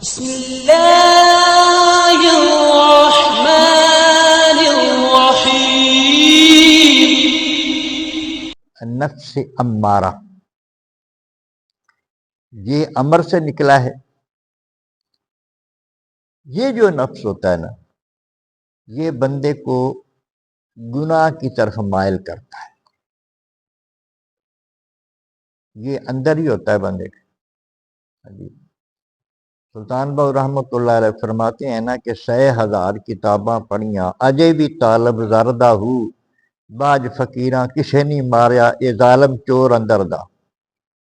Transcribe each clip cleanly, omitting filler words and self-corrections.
بسم الله الرحمن الرحيم. نفس امارہ، یہ امر سے نکلا ہے۔ یہ جو نفس ہوتا ہے نا، یہ بندے کو گناہ کی طرف مائل کرتا ہے۔ یہ اندر ہی ہوتا ہے بندے کے۔ سلطان باؤ رحمۃ اللہ علیہ فرماتے ہیں نا کہ 6,000 کتاباں پڑھیاں اجے بھی طالب زردہ ہو، باج فقیراں کسے نہیں ماریا اے ظالم چور اندر دا۔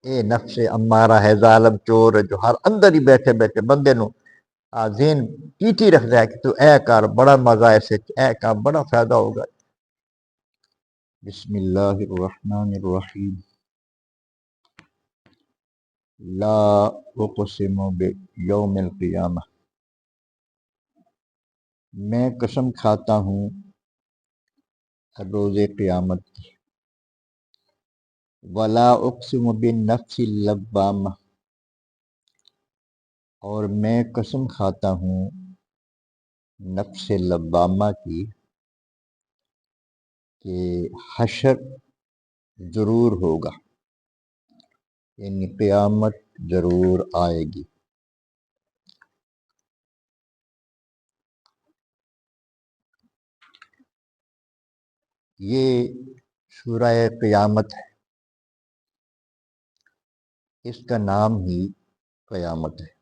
اے نفس امارہ ہے، ظالم چور ہے جو ہر اندر ہی بیٹھے بیٹھے بندے نو ذہن کیتی رکھتا ہے کہ تو اے کر، بڑا مزہ ایسے، اے کر بڑا فائدہ ہوگا۔ بسم اللہ الرحمن الرحیم۔ لا اقسم بیوم القیامہ، میں قسم کھاتا ہوں روز قیامت کی۔ ولا اقسم بالنفس اللوامہ، اور میں قسم کھاتا ہوں نفس لوامہ کی کہ حشر ضرور ہوگا، یعنی قیامت ضرور آئے گی۔ یہ سورہ قیامت ہے، اس کا نام ہی قیامت ہے۔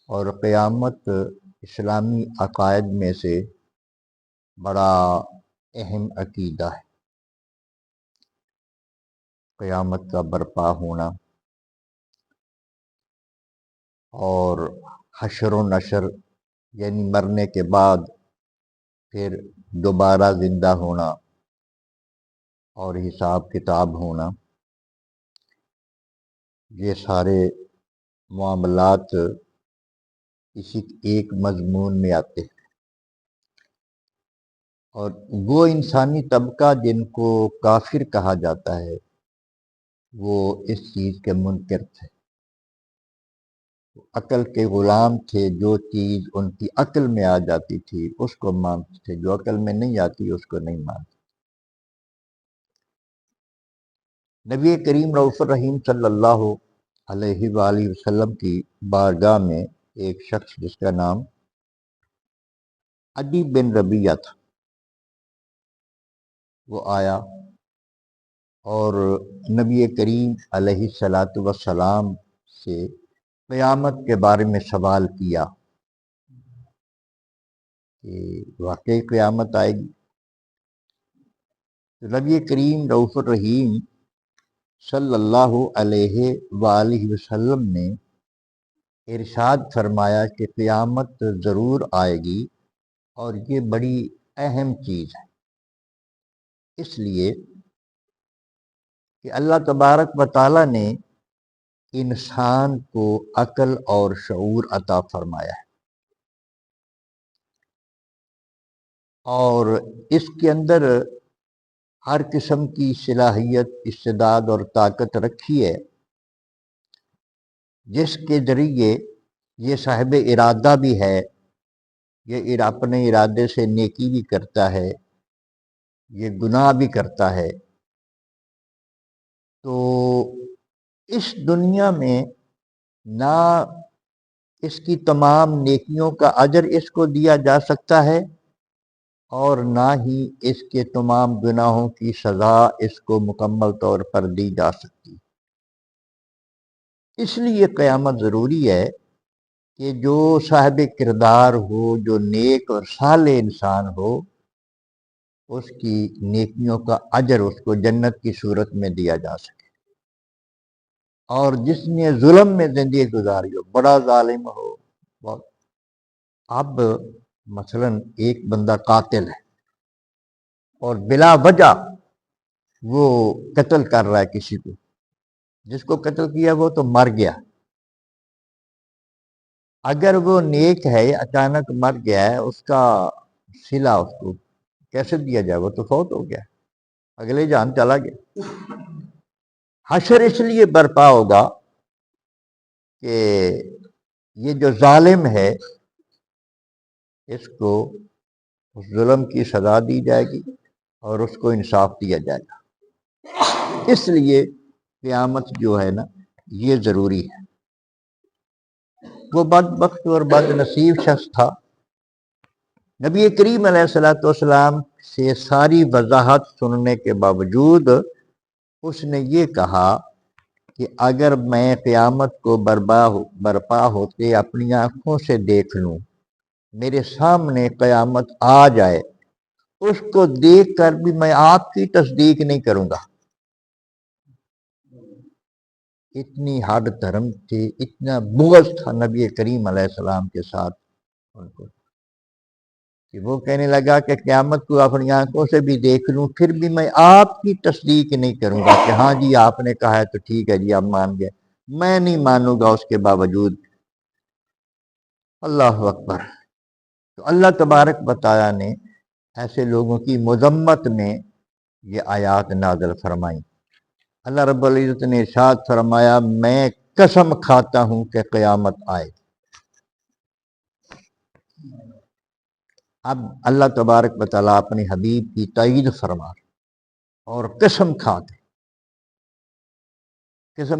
اور قیامت اسلامی عقائد میں سے بڑا اہم عقیدہ ہے۔ قیامت کا برپا ہونا اور حشر و نشر، یعنی مرنے کے بعد پھر دوبارہ زندہ ہونا اور حساب کتاب ہونا، یہ سارے معاملات اسی ایک مضمون میں آتے ہیں۔ اور وہ انسانی طبقہ جن کو کافر کہا جاتا ہے، وہ اس چیز کے منکر تھے، عقل کے غلام تھے۔ جو چیز ان کی عقل میں آ جاتی تھی اس کو مانتے تھے، جو عقل میں نہیں آتی اس کو نہیں مانتے۔ نبی کریم رؤوف الرحیم صلی اللہ علیہ وآلہ وسلم کی بارگاہ میں ایک شخص جس کا نام عدی بن ربیعہ تھا، وہ آیا اور نبی کریم علیہ الصلاۃ والسلام سے قیامت کے بارے میں سوال کیا کہ واقعی قیامت آئے گی؟ تو نبی کریم رؤوف الرحیم صلی اللہ علیہ وآلہ وسلم نے ارشاد فرمایا کہ قیامت ضرور آئے گی، اور یہ بڑی اہم چیز ہے، اس لیے کہ اللہ تبارک و تعالیٰ نے انسان کو عقل اور شعور عطا فرمایا ہے، اور اس کے اندر ہر قسم کی صلاحیت، استعداد اور طاقت رکھی ہے، جس کے ذریعے یہ صاحب ارادہ بھی ہے، یہ اپنے ارادے سے نیکی بھی کرتا ہے، یہ گناہ بھی کرتا ہے۔ تو اس دنیا میں نہ اس کی تمام نیکیوں کا اجر اس کو دیا جا سکتا ہے، اور نہ ہی اس کے تمام گناہوں کی سزا اس کو مکمل طور پر دی جا سکتی۔ اس لیے قیامت ضروری ہے کہ جو صاحب کردار ہو، جو نیک اور صالح انسان ہو، اس کی نیکیوں کا اجر اس کو جنت کی صورت میں دیا جا سکے۔ اور جس نے ظلم میں زندگی گزاری ہو، بڑا ظالم ہو، اب مثلا ایک بندہ قاتل ہے اور بلا وجہ وہ قتل کر رہا ہے کسی کو، جس کو قتل کیا وہ تو مر گیا، اگر وہ نیک ہے اچانک مر گیا ہے، اس کا صلہ اس کو کیسے دیا جائے؟ وہ تو فوت ہو گیا، اگلے جان چلا گیا۔ حشر اس لیے برپا ہوگا کہ یہ جو ظالم ہے اس کو اس ظلم کی سزا دی جائے گی اور اس کو انصاف دیا جائے گا۔ اس لیے قیامت جو ہے نا یہ ضروری ہے۔ وہ بدبخت اور بد نصیب شخص تھا، نبی کریم علیہ الصلوۃ والسلام سے ساری وضاحت سننے کے باوجود اس نے یہ کہا کہ اگر میں قیامت کو برپا ہوتے اپنی آنکھوں سے دیکھ لوں، میرے سامنے قیامت آ جائے، اس کو دیکھ کر بھی میں آپ کی تصدیق نہیں کروں گا۔ اتنی حد دھرم تھی، اتنا بغض تھا نبی کریم علیہ السلام کے ساتھ ان کو کہ وہ کہنے لگا کہ قیامت کو اپنی آنکھوں سے بھی دیکھ لوں پھر بھی میں آپ کی تصدیق نہیں کروں گا کہ ہاں جی آپ نے کہا ہے تو ٹھیک ہے جی آپ مان گئے، میں نہیں مانوں گا اس کے باوجود۔ اللہ اکبر۔ تو اللہ تبارک و تعالیٰ نے ایسے لوگوں کی مذمت میں یہ آیات نازل فرمائیں۔ اللہ رب العزت نے ارشاد فرمایا، میں قسم کھاتا ہوں کہ قیامت آئے۔ اب اللہ تبارک و تعالیٰ اپنے حبیب کی تائید فرما اور قسم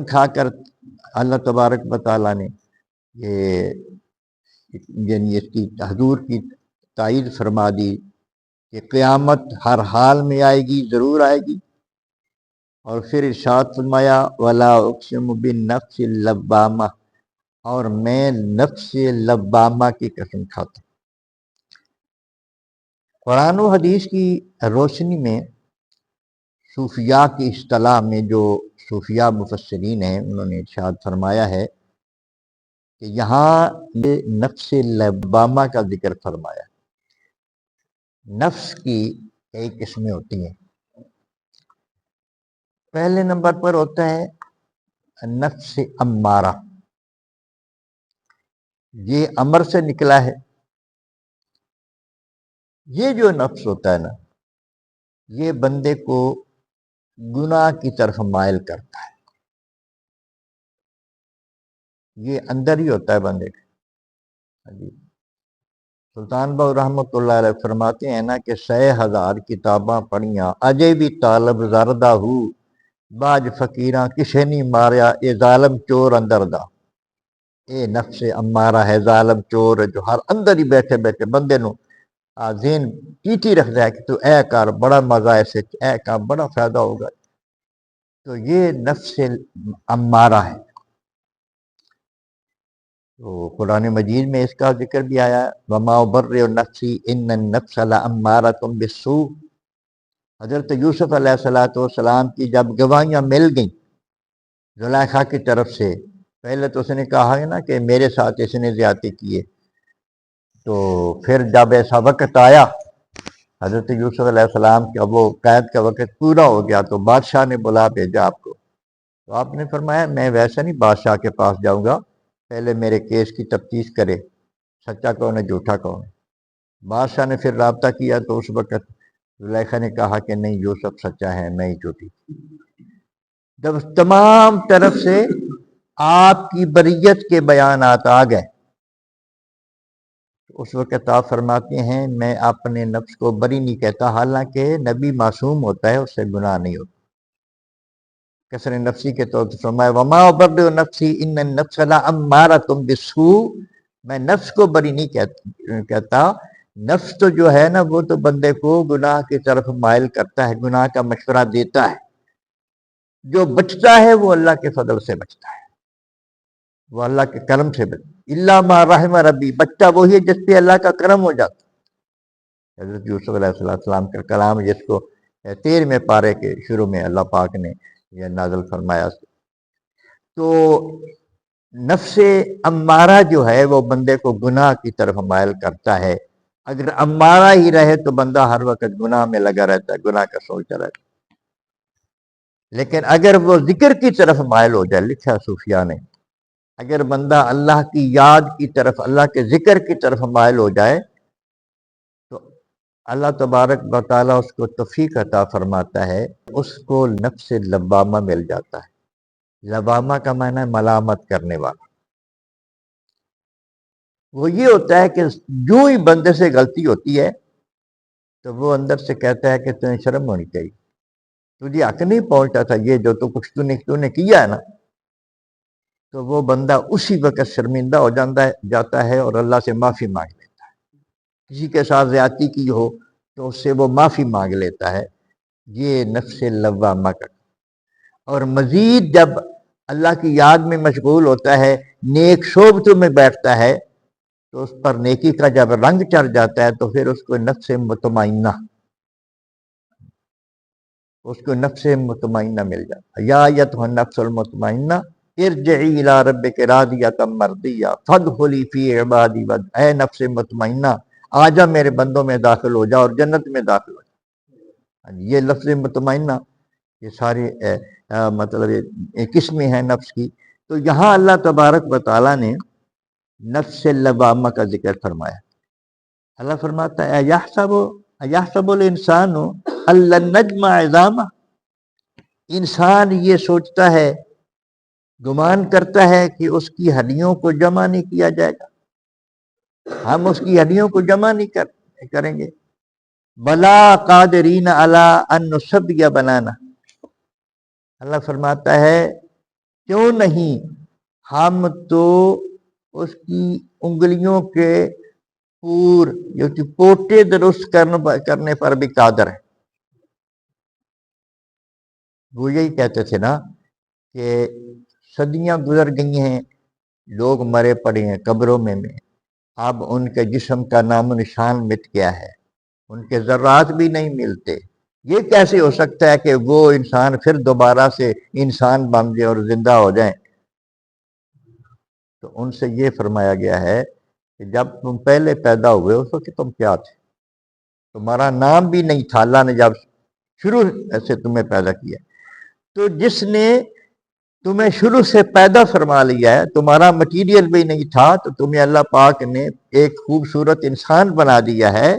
کھا کر اللہ تبارک و تعالیٰ نے یہ یعنی اس کی حضور کی تائید فرما دی کہ قیامت ہر حال میں آئے گی، ضرور آئے گی۔ اور پھر ارشاد فرمایا، وَلَا أُقْسِمُ بِالنَّفْسِ اللَّوَّامَةِ، اور میں نفس لوامہ کی قسم کھاتا ہوں۔ قرآن و حدیث کی روشنی میں صوفیاء کی اصطلاح میں جو صوفیاء مفسرین ہیں انہوں نے ارشاد فرمایا ہے کہ یہاں یہ نفس لوامہ کا ذکر فرمایا۔ نفس کی کئی قسمیں ہوتی ہیں۔ پہلے نمبر پر ہوتا ہے نفس امارہ، یہ امر سے نکلا ہے۔ یہ جو نفس ہوتا ہے نا یہ بندے کو گناہ کی طرف مائل کرتا ہے، یہ اندر ہی ہوتا ہے بندے کا۔ سلطان باؤ رحمۃ اللہ علیہ فرماتے ہیں نا کہ 6,000 کتاباں پڑھیاں اجے بھی طالب زردہ ہو، باج فقیراں کسے نہیں ماریا اے ظالم چور اندر دا۔ اے نفس امارہ ہے، ظالم چور ہے جو ہر اندر ہی بیٹھے بیٹھے بندے نو ذہن پیٹی رکھ جائے کہ تو اے کار بڑا مزہ ایسے، اے کار بڑا فائدہ ہوگا۔ تو یہ نفس امارہ ہے۔ تو قرآن مجید میں اس کا ذکر بھی آیا ہے، وَمَا أُبَرِّئُ نَفْسِي إِنَّ النَّفْسَ لَأَمَّارَةٌ بِالسُّوءِ۔ حضرت یوسف علیہ السلام کی جب گواہیاں مل گئیں زلیخا کی طرف سے، پہلے تو اس نے کہا ہے نا کہ میرے ساتھ اس نے زیادتی کی ہے، تو پھر جب ایسا وقت آیا حضرت یوسف علیہ السلام کا وہ قید کا وقت پورا ہو گیا تو بادشاہ نے بلا بھیجا آپ کو، تو آپ نے فرمایا میں ویسا نہیں بادشاہ کے پاس جاؤں گا، پہلے میرے کیس کی تفتیش کرے، سچا کون ہے جھوٹا کون ہے۔ بادشاہ نے پھر رابطہ کیا تو اس وقت زلیخا نے کہا کہ نہیں یوسف سچا ہے میں ہی جھوٹی۔ جب تمام طرف سے آپ کی بریت کے بیانات آ گئے اس وقت آپ فرماتے ہیں میں اپنے نفس کو بری نہیں کہتا، حالانکہ نبی معصوم ہوتا ہے اس سے گناہ نہیں ہوتا۔ کسر نفسی کے طور پر فرمایا وما أبرئ نفسی ان النفس لأمارۃ بالسوء، میں نفس کو بری نہیں کہتا، نفس تو جو ہے نا وہ تو بندے کو گناہ کی طرف مائل کرتا ہے، گناہ کا مشورہ دیتا ہے۔ جو بچتا ہے وہ اللہ کے فضل سے بچتا ہے، وہ اللہ کے کرم سے بچتا ہے۔ الا ما رحم ربی، بچہ وہی ہے جس پہ اللہ کا کرم ہو جاتا ہے۔ حضرت یوسف علیہ السلام کا کلام جس کو 13ویں پارے کے شروع میں اللہ پاک نے یہ نازل فرمایا۔ تو نفس امارہ جو ہے وہ بندے کو گناہ کی طرف مائل کرتا ہے۔ اگر امارہ ہی رہے تو بندہ ہر وقت گناہ میں لگا رہتا ہے، گناہ کا سوچتا رہتا ہے۔ لیکن اگر وہ ذکر کی طرف مائل ہو جائے، لکھا صوفیاء نے، اگر بندہ اللہ کی یاد کی طرف، اللہ کے ذکر کی طرف مائل ہو جائے تو اللہ تبارک و تعالیٰ اس کو توفیق عطا فرماتا ہے، اس کو نفس لوامہ مل جاتا ہے۔ لوامہ کا معنی ہے ملامت کرنے والا۔ وہ یہ ہوتا ہے کہ جو ہی بندے سے غلطی ہوتی ہے تو وہ اندر سے کہتا ہے کہ تمہیں شرم ہونی چاہیے، تجھے حق نہیں پہنچتا تھا یہ جو تو نے کیا ہے نا، تو وہ بندہ اسی وقت شرمندہ ہو جاتا ہے اور اللہ سے معافی مانگ لیتا ہے۔ کسی کے ساتھ زیادتی کی ہو تو اس سے وہ معافی مانگ لیتا ہے، یہ نفس لوامہ کا۔ اور مزید جب اللہ کی یاد میں مشغول ہوتا ہے، نیک صحبتوں میں بیٹھتا ہے، تو اس پر نیکی کا جب رنگ چڑھ جاتا ہے تو پھر اس کو نفس مطمئنہ مل جاتا ہے۔ یا ایتھا النفس المطمئنہ ارجعی الی ربک راضیۃ مرضیہ فادخلی فی عبادی اے نفس مطمئنہ آجا میرے بندوں میں داخل ہو جا اور جنت میں داخل ہو جا۔ یہ لفظ مطمئنہ یہ سارے مطلب قسمیں ہیں نفس کی۔ تو یہاں اللہ تبارک و تعالیٰ نے نفس لوامہ کا ذکر فرمایا۔ اللہ فرماتا ہے ایحسب الانسان ان لن نجمع عظامہ، انسان یہ سوچتا ہے، گمان کرتا ہے کہ اس کی ہڈیوں کو جمع نہیں کیا جائے گا، ہم اس کی ہڈیوں کو جمع نہیں کریں گے۔ بلا قادرین علی ان نسوی بنانا، اللہ فرماتا ہے کیوں نہیں، ہم تو اس کی انگلیوں کے پوٹے درست کرنے پر بھی قادر ہے۔ وہ یہی کہتے تھے نا کہ صدیاں گزر گئی ہیں، لوگ مرے پڑے ہیں قبروں میں اب ان کے جسم کا نام و نشان مٹ گیا ہے، ان کے ذرات بھی نہیں ملتے۔ یہ کیسے ہو سکتا ہے کہ وہ انسان پھر دوبارہ سے انسان بن جائے اور زندہ ہو جائیں؟ تو ان سے یہ فرمایا گیا ہے کہ جب تم پہلے پیدا ہوئے اس وقت تم کیا تھے، تمہارا نام بھی نہیں تھا، اللہ نے جب شروع سے تمہیں پیدا کیا۔ تو جس نے تمہیں شروع سے پیدا فرما لیا ہے، تمہارا مٹیریل بھی نہیں تھا، تو تمہیں اللہ پاک نے ایک خوبصورت انسان بنا دیا ہے،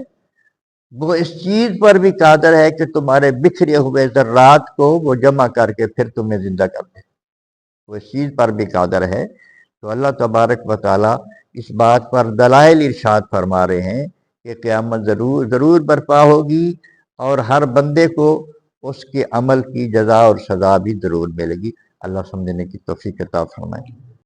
وہ اس چیز پر بھی قادر ہے کہ تمہارے بکھرے ہوئے ذرات کو وہ جمع کر کے پھر تمہیں زندہ کر دے، وہ اس چیز پر بھی قادر ہے۔ تو اللہ تبارک و تعالیٰ اس بات پر دلائل ارشاد فرما رہے ہیں کہ قیامت ضرور برپا ہوگی اور ہر بندے کو اس کے عمل کی جزا اور سزا بھی ضرور ملے گی۔ اللہ سمجھنے کی توفیق عطا فرمائے۔